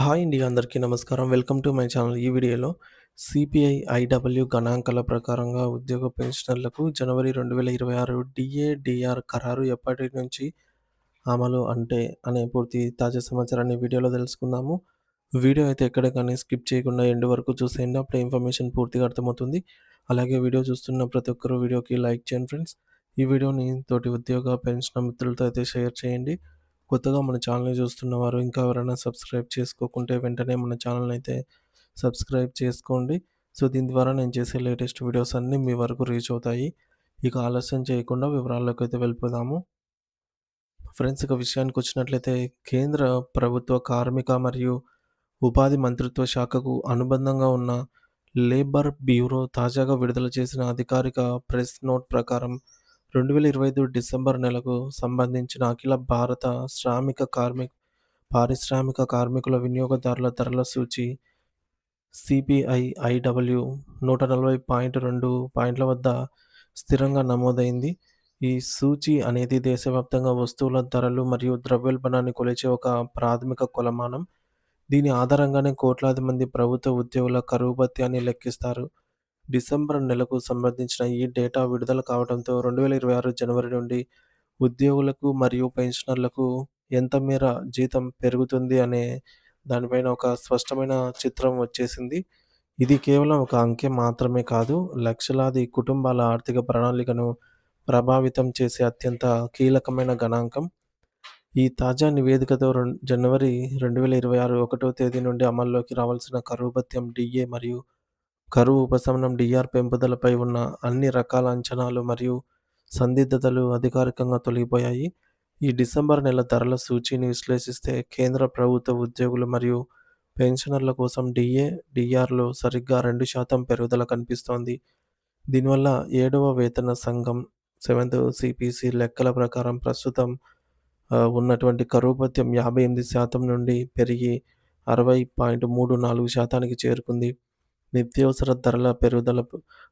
Hi అండి. అందరికీ నమస్కారం. Welcome to my channel. ఈ వీడియోలో సిపిఐ ఐడబ్ల్యూ గణాంకాల ప్రకారంగా ఉద్యోగ పెన్షనర్లకు జనవరి 2026 డిఏ, డిఆర్ ఖరారు ఎప్పటి నుంచి అమలు అనే పూర్తి తాజా సమాచారాన్ని వీడియోలో తెలుసుకుందాము. వీడియో అయితే ఎక్కడ కానీ స్కిప్ చేయకుండా ఎండ్ వరకు చూసేయండి. అప్పుడే ఇన్ఫర్మేషన్ పూర్తిగా అర్థమవుతుంది. అలాగే వీడియో చూస్తున్న ప్రతి ఒక్కరు వీడియోకి లైక్ చేయండి ఫ్రెండ్స్. ఈ వీడియోని తోటి ఉద్యోగ పెన్షనర్ మిత్రులతో అయితే షేర్ చేయండి. కొత్తగా మన ఛానల్‌ని చూస్తున్నవారు ఇంకా ఎవరైనా సబ్స్క్రైబ్ చేసుకోకుంటే వెంటనే మన ఛానల్‌ని అయితే సబ్స్క్రైబ్ చేసుకోండి. సో, దీని ద్వారా నేను చేసే లేటెస్ట్ వీడియోస్ అన్నీ మీ వరకు రీచ్ అవుతాయి. ఇక ఆలస్యం చేయకుండా వివరాల్లోకైతే వెళ్ళిపోదాము. ఫ్రెండ్స్, ఇక విషయానికొచ్చినట్లయితే కేంద్ర ప్రభుత్వ కార్మిక మరియు ఉపాధి మంత్రిత్వ శాఖకు అనుబంధంగా ఉన్న లేబర్ బ్యూరో తాజాగా విడుదల చేసిన అధికారిక ప్రెస్ నోట్ ప్రకారం 2025 డిసెంబర్ నెలకు సంబంధించిన అఖిల భారత పారిశ్రామిక కార్మికుల వినియోగదారుల ధరల సూచి సిపిఐ ఐడబ్ల్యూ 140.2 పాయింట్ల వద్ద స్థిరంగా నమోదైంది. ఈ సూచి అనేది దేశవ్యాప్తంగా వస్తువుల ధరలు మరియు ద్రవ్యోల్బణాన్ని కొలిచే ఒక ప్రాథమిక కొలమానం. దీని ఆధారంగానే కోట్లాది మంది ప్రభుత్వ ఉద్యోగుల కరువు భత్యాన్ని లెక్కిస్తారు. డిసెంబర్ నెలకు సంబంధించిన ఈ డేటా విడుదల కావడంతో 2026 జనవరి నుండి ఉద్యోగులకు మరియు పెన్షనర్లకు ఎంత మేర జీతం పెరుగుతుంది అనే దానిపైన ఒక స్పష్టమైన చిత్రం వచ్చేసింది. ఇది కేవలం ఒక అంకె మాత్రమే కాదు, లక్షలాది కుటుంబాల ఆర్థిక ప్రణాళికను ప్రభావితం చేసే అత్యంత కీలకమైన గణాంకం. ఈ తాజా నివేదికతో జనవరి 2026 ఒకటో తేదీ నుండి అమల్లోకి రావాల్సిన కరువు భత్యం డిఏ మరియు కరువు ఉపశమనం డిఆర్ పెంపుదలపై ఉన్న అన్ని రకాల అంచనాలు మరియు సందిగ్ధతలు అధికారికంగా తొలగిపోయాయి. ఈ డిసెంబర్ నెల ధరల సూచీని విశ్లేషిస్తే కేంద్ర ప్రభుత్వ ఉద్యోగులు మరియు పెన్షనర్ల కోసం డిఏ, డిఆర్‌లో సరిగ్గా 2% పెరుగుదల కనిపిస్తోంది. దీనివల్ల ఏడవ వేతన సంఘం సెవెంత్ సిపిసి లెక్కల ప్రకారం ప్రస్తుతం ఉన్నటువంటి కరువు భత్యం 58% నుండి పెరిగి 60.34%కి చేరుకుంది. నిత్యావసర ధరల పెరుగుదల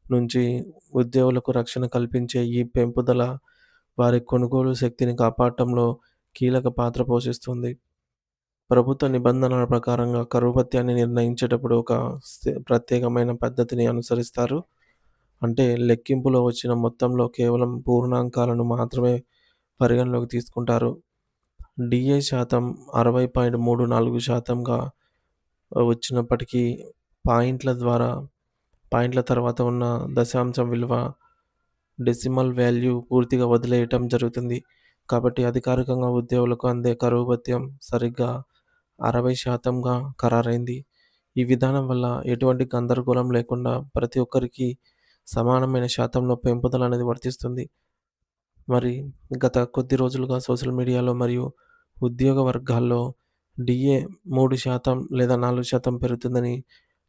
నుంచి ఉద్యోగులకు రక్షణ కల్పించే ఈ పెంపుదల వారి కొనుగోలు శక్తిని కాపాడటంలో కీలక పాత్ర పోషిస్తుంది. ప్రభుత్వ నిబంధనల ప్రకారంగా కరువు భత్యాన్ని నిర్ణయించేటప్పుడు ఒక ప్రత్యేకమైన పద్ధతిని అనుసరిస్తారు. అంటే లెక్కింపులో వచ్చిన మొత్తంలో కేవలం పూర్ణాంకాలను మాత్రమే పరిగణలోకి తీసుకుంటారు. డిఏ శాతం 60.34%గా వచ్చినప్పటికీ పాయింట్ల తర్వాత ఉన్న దశాంశం విలువ డెసిమల్ వాల్యూ పూర్తిగా వదిలేయటం జరుగుతుంది. కాబట్టి అధికారికంగా ఉద్యోగులకు అందే కరువు భత్యం సరిగ్గా 60%గా ఖరారైంది. ఈ విధానం వల్ల ఎటువంటి గందరగోళం లేకుండా ప్రతి ఒక్కరికి సమానమైన శాతంలో పెంపుదల అనేది వర్తిస్తుంది. మరి గత కొద్ది రోజులుగా సోషల్ మీడియాలో మరియు ఉద్యోగ వర్గాల్లో డిఏ 3% లేదా 4% పెరుగుతుందని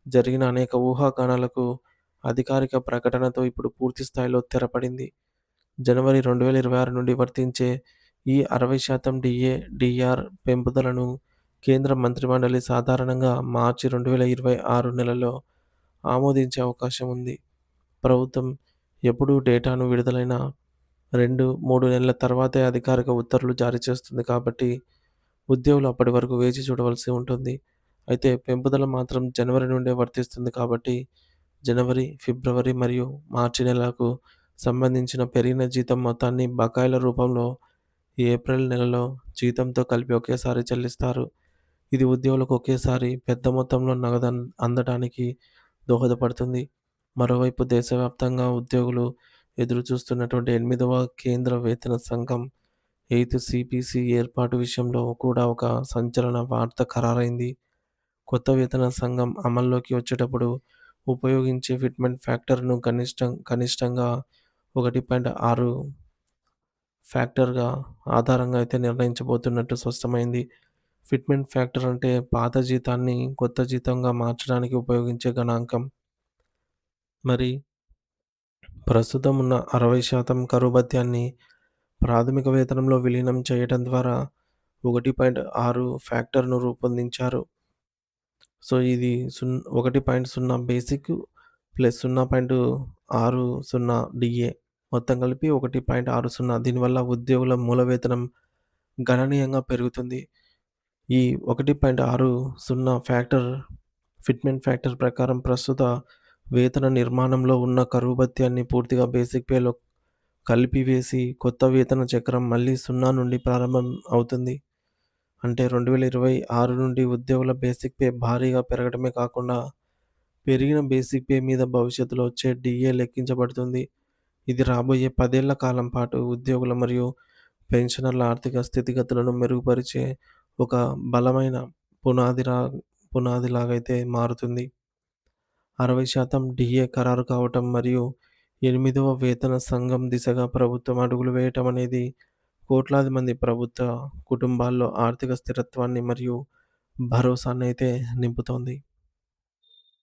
జరిగిన అనేక ఊహాగానాలకు అధికారిక ప్రకటనతో ఇప్పుడు పూర్తి స్థాయిలో తెరపడింది. జనవరి 2026 నుండి వర్తించే ఈ 60% డిఏ, డిఆర్ పెంపుదలను కేంద్ర మంత్రిమండలి సాధారణంగా మార్చి 2026 నెలలో ఆమోదించే అవకాశం ఉంది. ప్రభుత్వం ఎప్పుడూ డేటాను విడుదలైన 2, 3 నెలల తర్వాతే అధికారిక ఉత్తర్వులు జారీ చేస్తుంది కాబట్టి ఉద్యోగులు అప్పటి వరకు వేచి చూడవలసి ఉంటుంది. అయితే పెంపుదల మాత్రం జనవరి నుండే వర్తిస్తుంది కాబట్టి జనవరి, ఫిబ్రవరి మరియు మార్చి నెలలకు సంబంధించిన పెరిగిన జీతం మొత్తాన్ని బకాయిల రూపంలో ఏప్రిల్ నెలలో జీతంతో కలిపి ఒకేసారి చెల్లిస్తారు. ఇది ఉద్యోగులకు ఒకేసారి పెద్ద మొత్తంలో నగదు అందడానికి దోహదపడుతుంది. మరోవైపు దేశవ్యాప్తంగా ఉద్యోగులు ఎదురుచూస్తున్నటువంటి 8వ కేంద్ర వేతన సంఘం 8థ్ సిపిసి ఏర్పాటు విషయంలో కూడా ఒక సంచలన వార్త ఖరారైంది. కొత్త వేతన సంఘం అమల్లోకి వచ్చేటప్పుడు ఉపయోగించే ఫిట్మెంట్ ఫ్యాక్టర్‌ను కనిష్టంగా 1.6 ఫ్యాక్టర్‌గా ఆధారంగా అయితే నిర్ణయించబోతున్నట్టు స్పష్టమైంది. ఫిట్మెంట్ ఫ్యాక్టర్ అంటే పాత జీతాన్ని కొత్త జీతంగా మార్చడానికి ఉపయోగించే గణాంకం. మరి ప్రస్తుతం ఉన్న 60% కరువు భత్యాన్ని ప్రాథమిక వేతనంలో విలీనం చేయడం ద్వారా 1.6 ఫ్యాక్టర్‌ను రూపొందించారు. సో, ఇది 1.0 బేసిక్ ప్లస్ 0.60 డిఏ మొత్తం కలిపి 1.60. దీనివల్ల ఉద్యోగుల మూల వేతనం గణనీయంగా పెరుగుతుంది. ఈ 1.60 ఫిట్మెంట్ ఫ్యాక్టర్ ప్రకారం ప్రస్తుత వేతన నిర్మాణంలో ఉన్న కరువు భత్యాన్ని పూర్తిగా బేసిక్ పేలో కలిపివేసి కొత్త వేతన చక్రం మళ్ళీ 0 నుండి ప్రారంభం అవుతుంది. అంటే 2026 నుండి ఉద్యోగుల బేసిక్ పే భారీగా పెరగడమే కాకుండా, పెరిగిన బేసిక్ పే మీద భవిష్యత్తులో వచ్చే డీఏ లెక్కించబడుతుంది. ఇది రాబోయే 10 ఏళ్ల కాలం పాటు ఉద్యోగుల మరియు పెన్షనర్ల ఆర్థిక స్థితిగతులను మెరుగుపరిచే ఒక బలమైన పునాదిరా పునాదిలాగైతే మారుతుంది. 60% డీఏ ఖరారు కావటం మరియు 8వ వేతన సంఘం దిశగా ప్రభుత్వం అడుగులు వేయటం అనేది కోట్లాది మంది ప్రభుత్వ కుటుంబాల్లో ఆర్థిక స్థిరత్వాన్ని మరియు భరోసానైతే నింపుతోంది.